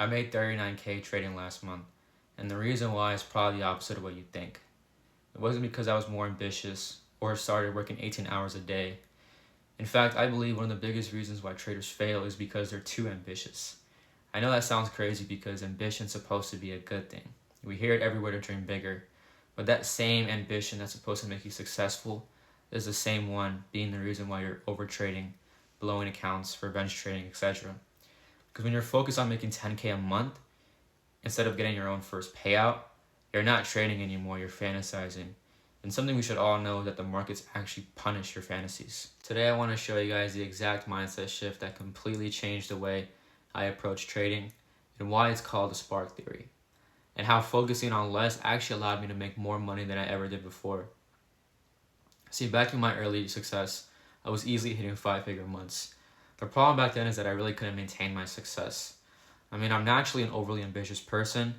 I made 39K trading last month, and the reason why is probably the opposite of what you think. It wasn't because I was more ambitious or started working 18 hours a day. In fact, I believe one of the biggest reasons why traders fail is because they're too ambitious. I know that sounds crazy because ambition's supposed to be a good thing. We hear it everywhere to dream bigger, but that same ambition that's supposed to make you successful is the same one being the reason why you're overtrading, blowing accounts, revenge trading, etc. Because when you're focused on making 10K a month, instead of getting your own first payout, you're not trading anymore, you're fantasizing. And something we should all know is that the markets actually punish your fantasies. Today I want to show you guys the exact mindset shift that completely changed the way I approach trading and why it's called the spark theory, and how focusing on less actually allowed me to make more money than I ever did before. See, back in my early success, I was easily hitting 5-figure months. The problem back then is that I really couldn't maintain my success. I'm naturally an overly ambitious person,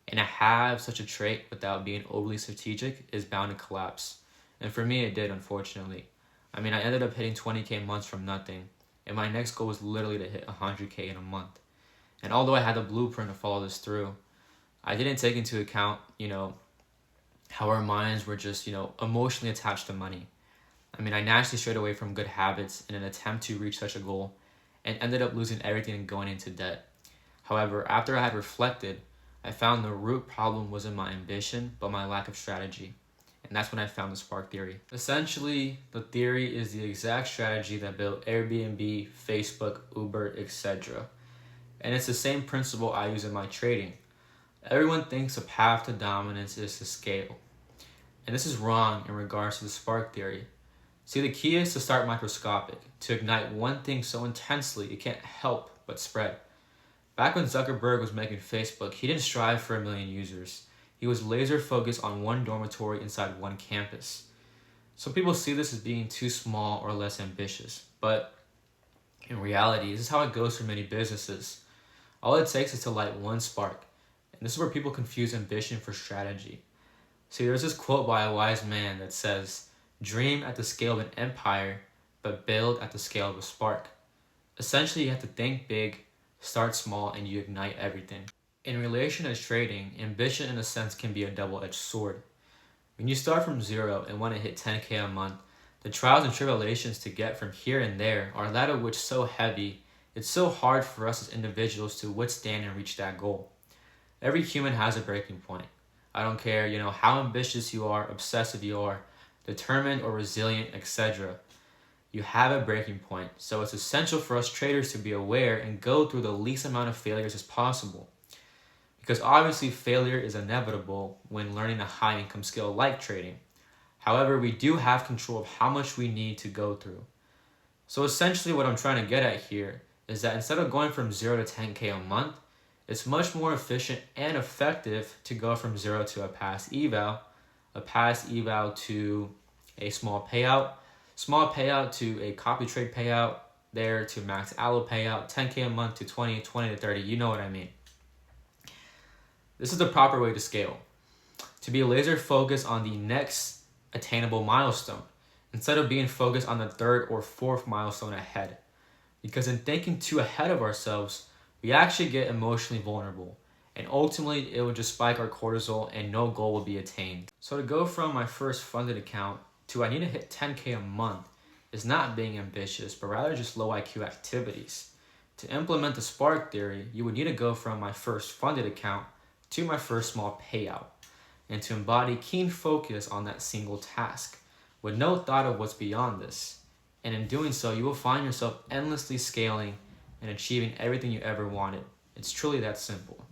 and I have such a trait without being overly strategic is bound to collapse. And for me, it did, unfortunately. I ended up hitting 20K months from nothing, and my next goal was literally to hit 100K in a month. And although I had the blueprint to follow this through, I didn't take into account, how our minds were just, emotionally attached to money. I naturally strayed away from good habits in an attempt to reach such a goal and ended up losing everything and going into debt. However, after I had reflected, I found the root problem wasn't my ambition, but my lack of strategy. And that's when I found the spark theory. Essentially, the theory is the exact strategy that built Airbnb, Facebook, Uber, etc. And it's the same principle I use in my trading. Everyone thinks a path to dominance is to scale. And this is wrong in regards to the spark theory. See, the key is to start microscopic, to ignite one thing so intensely it can't help but spread. Back when Zuckerberg was making Facebook, he didn't strive for 1 million users. He was laser focused on one dormitory inside one campus. Some people see this as being too small or less ambitious, but in reality, this is how it goes for many businesses. All it takes is to light one spark, and this is where people confuse ambition for strategy. See, there's this quote by a wise man that says, "Dream at the scale of an empire, but build at the scale of a spark." Essentially, you have to think big, start small, and you ignite everything. In relation to trading, ambition in a sense can be a double-edged sword. When you start from zero and want to hit 10K a month, the trials and tribulations to get from here and there are that of which so heavy, it's so hard for us as individuals to withstand and reach that goal. Every human has a breaking point. I don't care, how ambitious you are, obsessive you are, determined or resilient, etc. You have a breaking point, so it's essential for us traders to be aware and go through the least amount of failures as possible. Because obviously failure is inevitable when learning a high income skill like trading. However, we do have control of how much we need to go through. So essentially what I'm trying to get at here is that instead of going from 0 to 10K a month, it's much more efficient and effective to go from 0 to a pass eval to a small payout to a copy trade payout, there to max allo payout, 10K a month to 20, 20 to 30, you know what I mean. This is the proper way to scale. To be laser focused on the next attainable milestone, instead of being focused on the third or fourth milestone ahead. Because in thinking too ahead of ourselves, we actually get emotionally vulnerable. And ultimately, it will just spike our cortisol and no goal will be attained. So to go from my first funded account to I need to hit 10K a month is not being ambitious, but rather just low IQ activities. To implement the spark theory, you would need to go from my first funded account to my first small payout, and to embody keen focus on that single task, with no thought of what's beyond this. And in doing so, you will find yourself endlessly scaling and achieving everything you ever wanted. It's truly that simple.